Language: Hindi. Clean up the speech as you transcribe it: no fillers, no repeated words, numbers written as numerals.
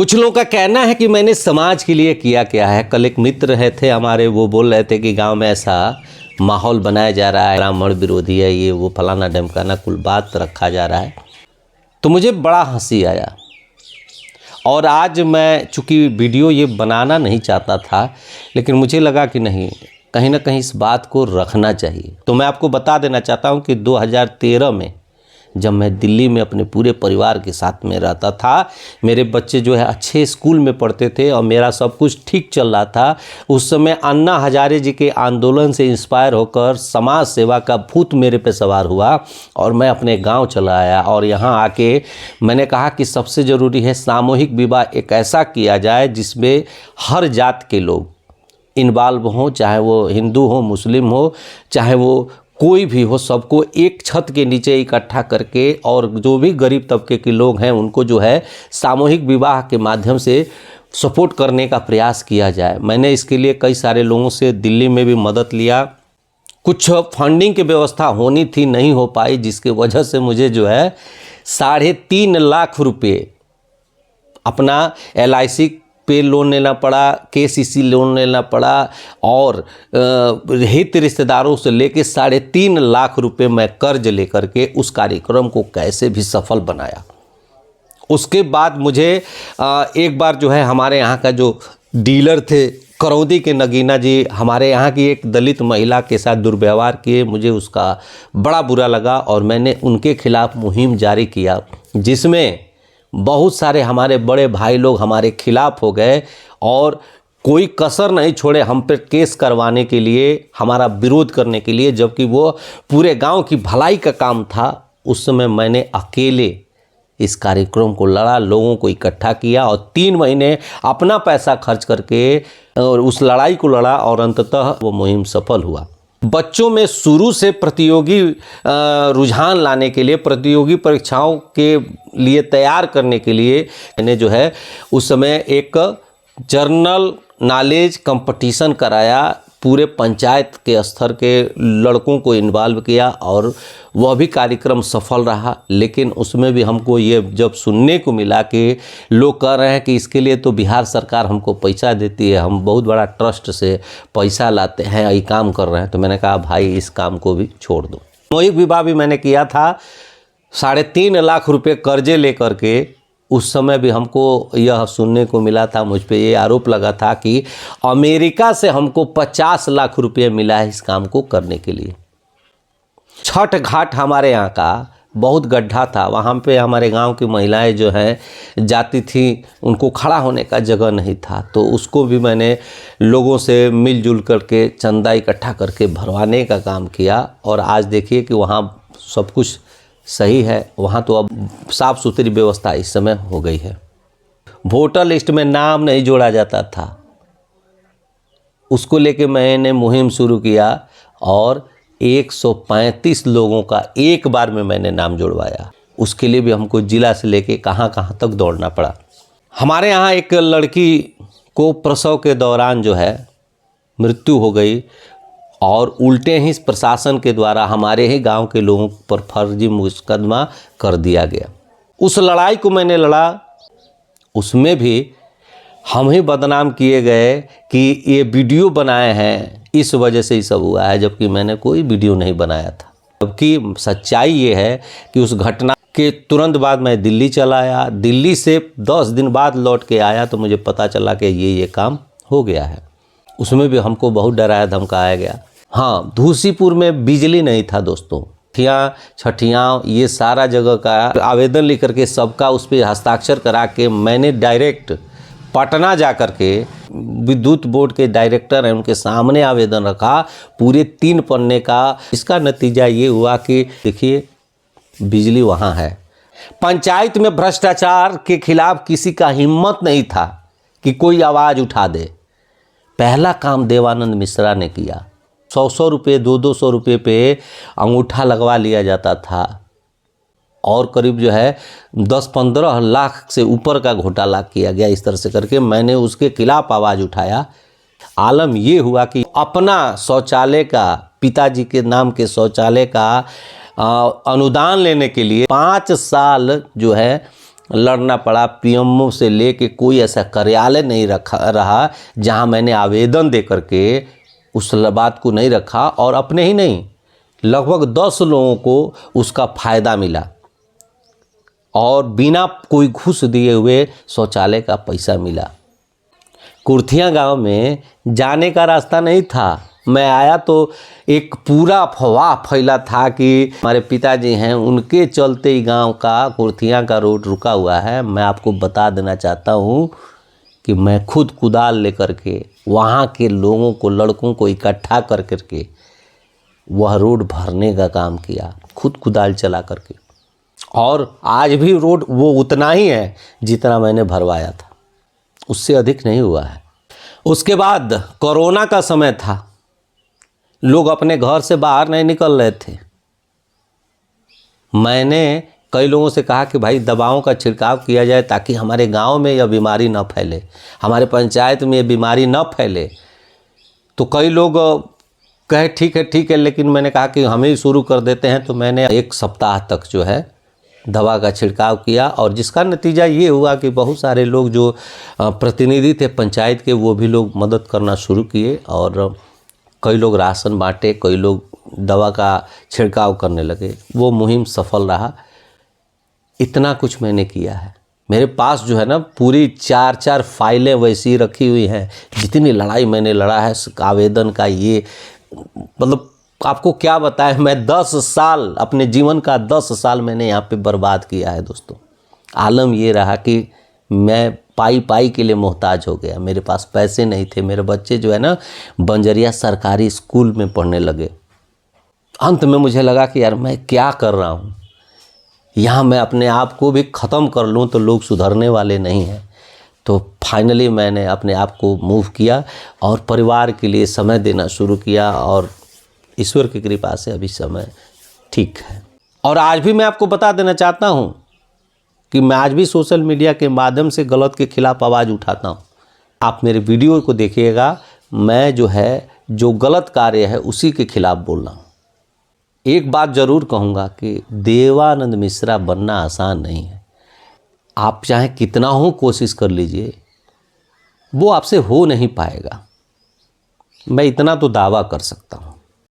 कुछ लोगों का कहना है कि मैंने समाज के लिए किया क्या है। कल एक मित्र है थे हमारे, वो बोल रहे थे कि गांव में ऐसा माहौल बनाया जा रहा है, ब्राह्मण विरोधी है, ये वो फलाना ढमकाना कुल बात रखा जा रहा है। तो मुझे बड़ा हंसी आया और आज मैं चूँकि वीडियो ये बनाना नहीं चाहता था, लेकिन मुझे लगा कि नहीं, कहीं ना कहीं इस बात को रखना चाहिए। तो मैं आपको बता देना चाहता हूँ कि 2013 में जब मैं दिल्ली में अपने पूरे परिवार के साथ में रहता था, मेरे बच्चे जो है अच्छे स्कूल में पढ़ते थे और मेरा सब कुछ ठीक चल रहा था। उस समय अन्ना हजारे जी के आंदोलन से इंस्पायर होकर समाज सेवा का भूत मेरे पे सवार हुआ और मैं अपने गांव चला आया। और यहाँ आके मैंने कहा कि सबसे ज़रूरी है सामूहिक विवाह एक ऐसा किया जाए जिसमें हर जात के लोग इन्वॉल्व हों, चाहे वो हिंदू हो, मुस्लिम हो, चाहे वो कोई भी हो, सबको एक छत के नीचे इकट्ठा करके और जो भी गरीब तबके के लोग हैं उनको जो है सामूहिक विवाह के माध्यम से सपोर्ट करने का प्रयास किया जाए। मैंने इसके लिए कई सारे लोगों से दिल्ली में भी मदद लिया। कुछ फंडिंग की व्यवस्था होनी थी, नहीं हो पाई, जिसकी वजह से मुझे जो है 3.5 लाख रुपये अपना LIC पे लोन लेना पड़ा, KCC लोन लेना पड़ा और हित रिश्तेदारों से लेके 3.5 लाख रुपए मैं कर्ज लेकर के उस कार्यक्रम को कैसे भी सफल बनाया। उसके बाद मुझे एक बार जो है हमारे यहाँ का जो डीलर थे करौदी के नगीना जी, हमारे यहाँ की एक दलित महिला के साथ दुर्व्यवहार किए, मुझे उसका बड़ा बुरा लगा और मैंने उनके खिलाफ मुहिम जारी किया, जिसमें बहुत सारे हमारे बड़े भाई लोग हमारे खिलाफ हो गए और कोई कसर नहीं छोड़े हम पे केस करवाने के लिए, हमारा विरोध करने के लिए, जबकि वो पूरे गांव की भलाई का काम था। उस समय मैंने अकेले इस कार्यक्रम को लड़ा, लोगों को इकट्ठा किया और 3 महीने अपना पैसा खर्च करके और उस लड़ाई को लड़ा और अंततः वो मुहिम सफल हुआ। बच्चों में शुरू से प्रतियोगी रुझान लाने के लिए, प्रतियोगी परीक्षाओं के लिए तैयार करने के लिए मैंने जो है उस समय एक जर्नल नॉलेज कंपटीशन कराया। पूरे पंचायत के स्तर के लड़कों को इन्वॉल्व किया और वह भी कार्यक्रम सफल रहा। लेकिन उसमें भी हमको ये जब सुनने को मिला कि लोग कह रहे हैं कि इसके लिए तो बिहार सरकार हमको पैसा देती है, हम बहुत बड़ा ट्रस्ट से पैसा लाते हैं, ये काम कर रहे हैं, तो मैंने कहा भाई इस काम को भी छोड़ दो। सामूहिक विवाह भी मैंने किया था 3.5 लाख रुपए कर्जे लेकर के। उस समय भी हमको यह सुनने को मिला था, मुझ पे ये आरोप लगा था कि अमेरिका से हमको 50 लाख रुपए मिला है इस काम को करने के लिए। छठ घाट हमारे यहाँ का बहुत गड्ढा था, वहाँ पे हमारे गांव की महिलाएं जो हैं जाती थी, उनको खड़ा होने का जगह नहीं था, तो उसको भी मैंने लोगों से मिलजुल करके चंदा इकट्ठा करके भरवाने का काम किया। और आज देखिए कि वहाँ सब कुछ सही है, वहाँ तो अब साफ़ सुथरी व्यवस्था इस समय हो गई है। वोटर लिस्ट में नाम नहीं जोड़ा जाता था, उसको लेके मैंने मुहिम शुरू किया और 135 लोगों का एक बार में मैंने नाम जोड़वाया। उसके लिए भी हमको जिला से लेके कहाँ कहाँ तक दौड़ना पड़ा। हमारे यहाँ एक लड़की को प्रसव के दौरान जो है मृत्यु हो गई और उल्टे ही प्रशासन के द्वारा हमारे ही गांव के लोगों पर फर्जी मुकदमा कर दिया गया। उस लड़ाई को मैंने लड़ा, उसमें भी हम ही बदनाम किए गए कि ये वीडियो बनाए हैं, इस वजह से ही सब हुआ है, जबकि मैंने कोई वीडियो नहीं बनाया था। जबकि सच्चाई ये है कि उस घटना के तुरंत बाद मैं दिल्ली चला आया। दिल्ली से 10 दिन बाद लौट के आया तो मुझे पता चला कि ये काम हो गया है। उसमें भी हमको बहुत डराया धमकाया गया। हाँ, धूसीपुर में बिजली नहीं था दोस्तों, छठियाँ ये सारा जगह का आवेदन लिख करके सबका उस पर हस्ताक्षर करा के मैंने डायरेक्ट पटना जा कर के विद्युत बोर्ड के डायरेक्टर हैं उनके सामने आवेदन रखा, पूरे 3 पन्ने का। इसका नतीजा ये हुआ कि देखिए बिजली वहाँ है। पंचायत में भ्रष्टाचार के खिलाफ किसी का हिम्मत नहीं था कि कोई आवाज़ उठा दे। पहला काम देवानंद मिश्रा ने किया। 100 रुपये 200 रुपये पे अंगूठा लगवा लिया जाता था और करीब जो है 10-15 लाख से ऊपर का घोटाला किया गया। इस तरह से करके मैंने उसके खिलाफ आवाज़ उठाया। आलम ये हुआ कि अपना शौचालय का, पिताजी के नाम के शौचालय का अनुदान लेने के लिए 5 साल जो है लड़ना पड़ा। पीएमओ से लेके कोई ऐसा कार्यालय नहीं रहा जहां मैंने आवेदन दे करके उस बात को नहीं रखा, और अपने ही नहीं लगभग 10 लोगों को उसका फ़ायदा मिला, और बिना कोई घूस दिए हुए शौचालय का पैसा मिला। कुर्थिया गांव में जाने का रास्ता नहीं था। मैं आया तो एक पूरा अफवाह फैला था कि हमारे पिताजी हैं, उनके चलते ही गांव का कुर्थिया का रोड रुका हुआ है। मैं आपको बता देना चाहता हूं कि मैं खुद कुदाल लेकर के वहां के लोगों को, लड़कों को इकट्ठा कर करके वह रोड भरने का काम किया, खुद कुदाल चला करके। और आज भी रोड वो उतना ही है जितना मैंने भरवाया था, उससे अधिक नहीं हुआ है। उसके बाद कोरोना का समय था, लोग अपने घर से बाहर नहीं निकल रहे थे। मैंने कई लोगों से कहा कि भाई दवाओं का छिड़काव किया जाए ताकि हमारे गांव में यह बीमारी न फैले, हमारे पंचायत में यह बीमारी न फैले। तो कई लोग कहे ठीक है, लेकिन मैंने कहा कि हम ही शुरू कर देते हैं। तो मैंने 1 सप्ताह तक जो है दवा का छिड़काव किया, और जिसका नतीजा ये हुआ कि बहुत सारे लोग जो प्रतिनिधि थे पंचायत के, वो भी लोग मदद करना शुरू किए, और कई लोग राशन बांटे, कई लोग दवा का छिड़काव करने लगे। वो मुहिम सफल रहा। इतना कुछ मैंने किया है। मेरे पास जो है ना पूरी 4-4 फाइलें वैसी रखी हुई हैं, जितनी लड़ाई मैंने लड़ा है आवेदन का। ये मतलब आपको क्या बताएं, मैं 10 साल, अपने जीवन का 10 साल मैंने यहाँ पे बर्बाद किया है दोस्तों। आलम ये रहा कि मैं पाई के लिए मोहताज हो गया। मेरे पास पैसे नहीं थे। मेरे बच्चे जो है ना बंजरिया सरकारी स्कूल में पढ़ने लगे। अंत में मुझे लगा कि यार मैं क्या कर रहा हूँ, यहाँ मैं अपने आप को भी ख़त्म कर लूँ तो लोग सुधरने वाले नहीं हैं। तो फाइनली मैंने अपने आप को मूव किया और परिवार के लिए समय देना शुरू किया, और ईश्वर की कृपा से अभी समय ठीक है। और आज भी मैं आपको बता देना चाहता हूँ कि मैं आज भी सोशल मीडिया के माध्यम से गलत के खिलाफ आवाज़ उठाता हूँ। आप मेरे वीडियो को देखिएगा, मैं जो गलत कार्य है उसी के खिलाफ बोल रहा हूँ। एक बात ज़रूर कहूँगा कि देवानंद मिश्रा बनना आसान नहीं है। आप चाहे कितना हो कोशिश कर लीजिए, वो आपसे हो नहीं पाएगा। मैं इतना तो दावा कर सकता हूँ।